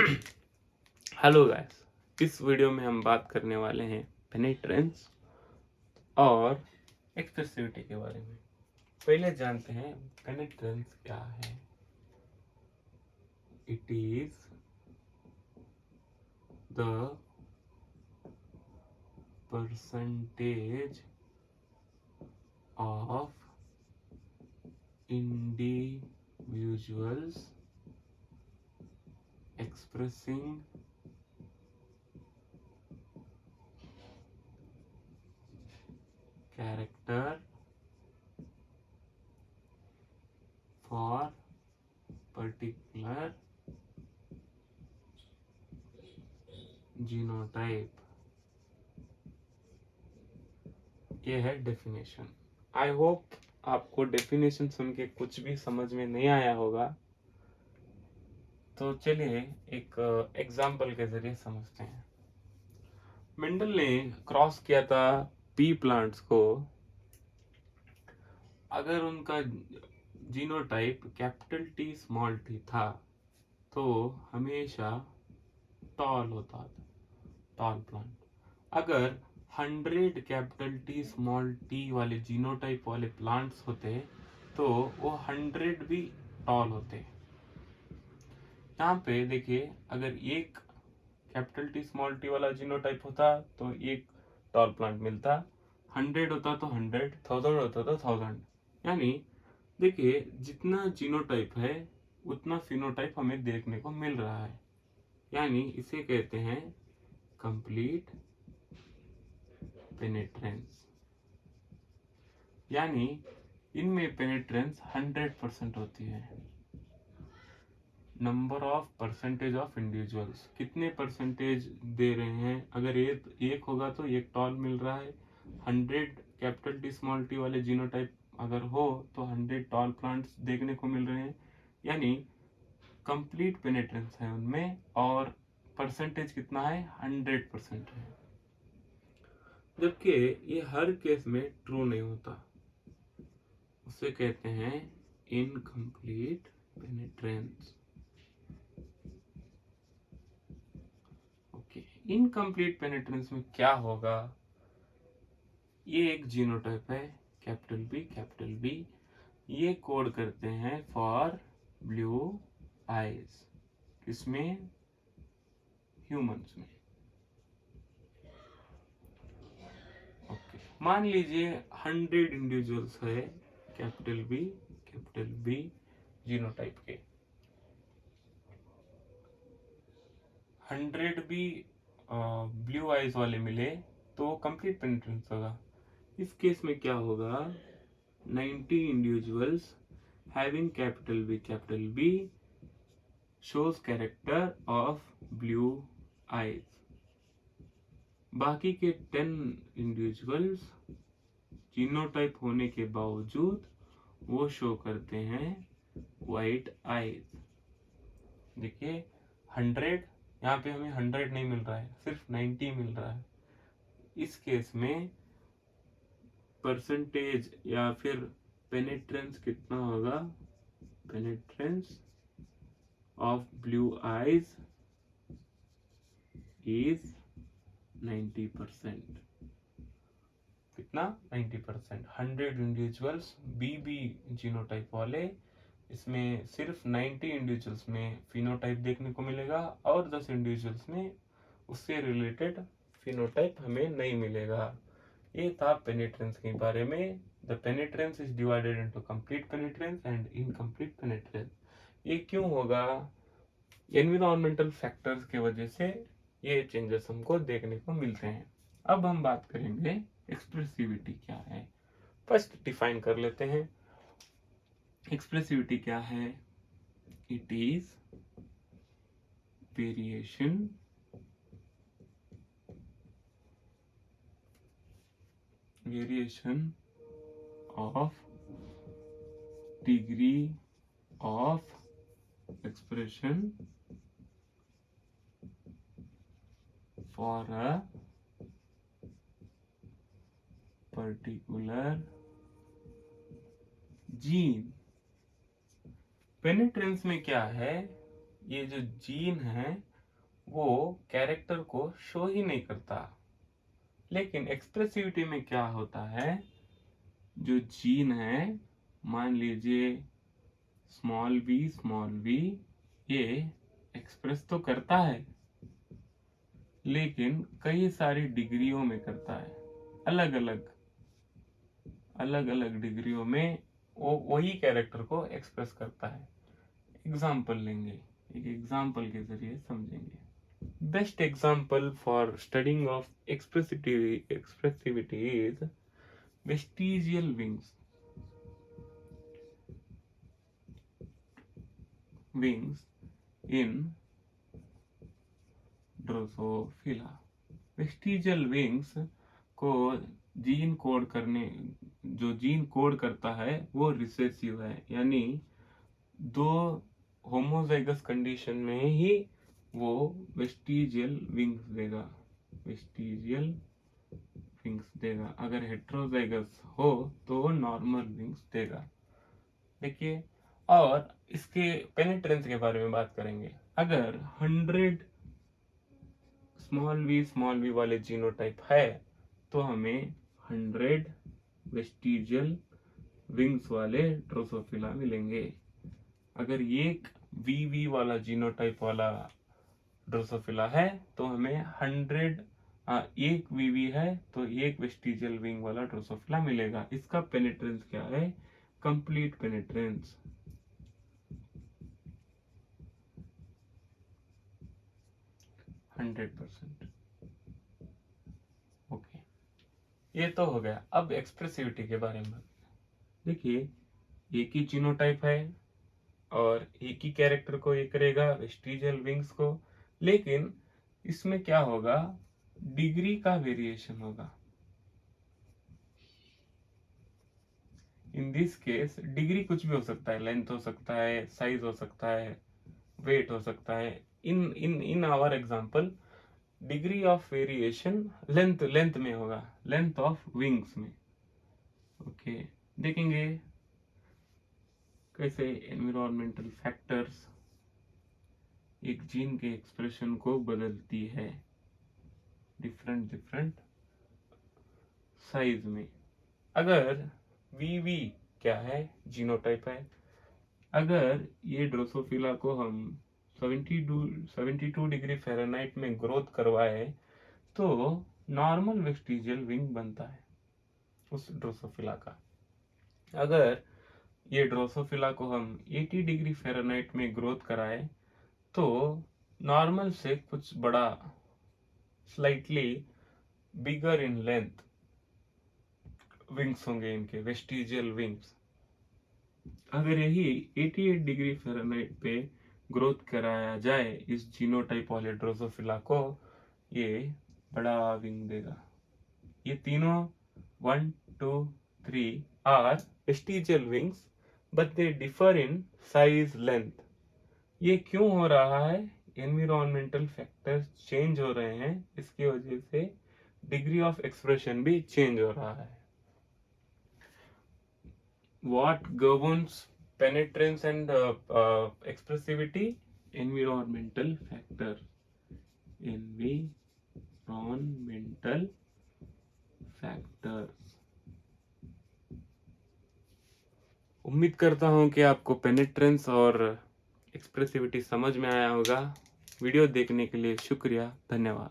Hello guys, इस video में हम बात करने वाले हैं पेनिट्रेंस और एक्सप्रेसिविटी के बारे में। पहले जानते हैं पेनिट्रेंस क्या है। It is the percentage of individuals expressing character for particular genotype। ये है डेफिनेशन। आई होप आपको डेफिनेशन सुन के कुछ भी समझ में नहीं आया होगा, तो चलिए एक एग्जाम्पल के जरिए समझते हैं। मेंडल ने क्रॉस किया था पी प्लांट्स को। अगर उनका genotype capital T small T था तो हमेशा टॉल होता था, टॉल प्लांट। अगर 100 कैपिटल टी स्मॉल टी वाले जीनोटाइप वाले प्लांट्स होते तो वो 100 भी टॉल होते। यहाँ पे देखिए, अगर एक कैपिटल टी स्मॉल टी वाला जीनोटाइप होता तो एक टॉल प्लांट मिलता, 100 होता तो 100, 1000 होता तो 1000। यानी देखिए, जितना जीनोटाइप है उतना फिनोटाइप हमें देखने को मिल रहा है। यानी इसे कहते हैं कंप्लीट पेनिट्रेंस। यानी इनमें पेनिट्रेंस 100% होती है। Number of percentage of individuals, कितने परसेंटेज दे रहे हैं। अगर एक होगा तो एक टॉल मिल रहा है। 100 कैपिटल टी स्मॉल टी वाले जीनोटाइप अगर हो तो 100 टॉल प्लांट्स देखने को मिल रहे हैं। यानी कंप्लीट पेनिट्रेंस है उनमें, और परसेंटेज कितना है, 100% है। जबकि ये हर केस में ट्रू नहीं होता, उसे कहते हैं इनकम्प्लीट पेनिट्रेंस। ओके, इनकम्प्लीट पेनिट्रेंस में क्या होगा। ये एक जीनोटाइप है कैपिटल बी, ये कोड करते हैं फॉर ब्लू आईज। किसमें, ह्यूमंस में। ओके, मान लीजिए 100 इंडिविजुअल्स है कैपिटल बी जीनोटाइप के। 100 भी ब्लू आइज वाले मिले तो कंप्लीट पेनिट्रेंस होगा। इस केस में क्या होगा, 90 individuals having capital B shows character of blue eyes। बाकी के 10 इंडिविजुअल्स जीनोटाइप होने के बावजूद वो शो करते हैं व्हाइट आईज। देखिए 100, यहाँ पे हमें 100 नहीं मिल रहा है, सिर्फ 90 मिल रहा है। इस केस में परसेंटेज या फिर पेनिट्रेंस कितना होगा, पेनिट्रेंस ऑफ ब्लू आईज इज 90%। कितना, 90%। 100 इंडिविजुअल्स बी जीनोटाइप वाले, इसमें सिर्फ 90 इंडिविजुअल्स में फिनोटाइप देखने को मिलेगा और 10 इंडिविजुअल्स में उससे रिलेटेड फिनोटाइप हमें नहीं मिलेगा। ये था पेनिट्रेंस के बारे में। The penetrance is divided into complete penetrance and incomplete penetrance. ये क्यों होगा, एनवायरमेंटल फैक्टर्स के वजह से ये चेंजेस हमको देखने को मिलते हैं। अब हम बात करेंगे एक्सप्रेसिविटी क्या है। फर्स्ट डिफाइन कर लेते हैं एक्सप्रेसिविटी क्या है। It is variation of degree of expression for a particular gene। पेनिट्रेंस में क्या है, ये जो जीन है वो कैरेक्टर को शो ही नहीं करता। लेकिन एक्सप्रेसिविटी में क्या होता है, जो जीन है, मान लीजिए स्मॉल वी, ये एक्सप्रेस तो करता है लेकिन कई सारी डिग्रियों में करता है, अलग अलग डिग्रियों में वो वही कैरेक्टर को एक्सप्रेस करता है। एग्जाम्पल लेंगे, एक एग्जाम्पल के जरिए समझेंगे। Best example for studying of expressivity is vestigial wings in Drosophila. Vestigial wings को जीन कोड करता है वो रिसेसिव है, यानी दो होमोजाइगस कंडीशन में ही वो वेस्टिजियल विंग्स देगा। अगर हेट्रोजाइगस हो तो वो नॉर्मल विंग्स देगा। देखिए, और इसके पेनिट्रेंस के बारे में बात करेंगे। अगर 100 स्मॉल वी वाले जीनोटाइप है तो हमें 100 वेस्टिजियल विंग्स वाले ड्रोसोफिला मिलेंगे। अगर एक वी वाला जीनोटाइप वाला ड्रोसोफिला है तो हमें 100 एक वी है तो एक वेस्टिजियल विंग वाला ड्रोसोफिला मिलेगा। इसका पेनिट्रेंस क्या है? कंप्लीट पेनिट्रेंस। ओके, ये तो हो गया। अब एक्सप्रेसिविटी के बारे में देखिए, एक ही जीनोटाइप है और एक ही कैरेक्टर को ये करेगा, वेस्टिजियल विंग्स को, लेकिन इसमें क्या होगा, डिग्री का वेरिएशन होगा। इन दिस केस डिग्री कुछ भी हो सकता है, लेंथ हो सकता है, साइज हो सकता है, वेट हो सकता है। In our example degree of variation length में होगा, लेंथ ऑफ विंग्स में। ओके, देखेंगे कैसे एनवायरमेंटल फैक्टर्स एक जीन के एक्सप्रेशन को बदलती है डिफरेंट साइज में। अगर वी क्या है, जीनोटाइप है। अगर ये ड्रोसोफिला को हम 72 डिग्री फ़ारेनहाइट में ग्रोथ करवाए तो नॉर्मल वेस्टिजियल विंग बनता है उस ड्रोसोफिला का। अगर ये ड्रोसोफिला को हम 80 डिग्री फ़ारेनहाइट में ग्रोथ कराए तो नॉर्मल से कुछ बड़ा, slightly bigger in length wings होंगे इनके, वेस्टिजियल विंग्स। अगर यही 88 डिग्री फ़ारेनहाइट पे ग्रोथ कराया जाए इस जीनोटाइप वाले ड्रोसोफिला को, ये बड़ा विंग देगा। ये तीनों 1, 2, 3 are vestigial wings but they differ in size length. ये क्यों हो रहा है? एनवायरमेंटल फैक्टर्स चेंज हो रहे हैं, इसकी वजह से डिग्री ऑफ एक्सप्रेशन भी चेंज हो रहा है। What governs penetrance and expressivity? Environmental factors. Environmental factors. उम्मीद करता हूँ कि आपको पेनिट्रेंस और एक्सप्रेसिविटी समझ में आया होगा। वीडियो देखने के लिए शुक्रिया, धन्यवाद।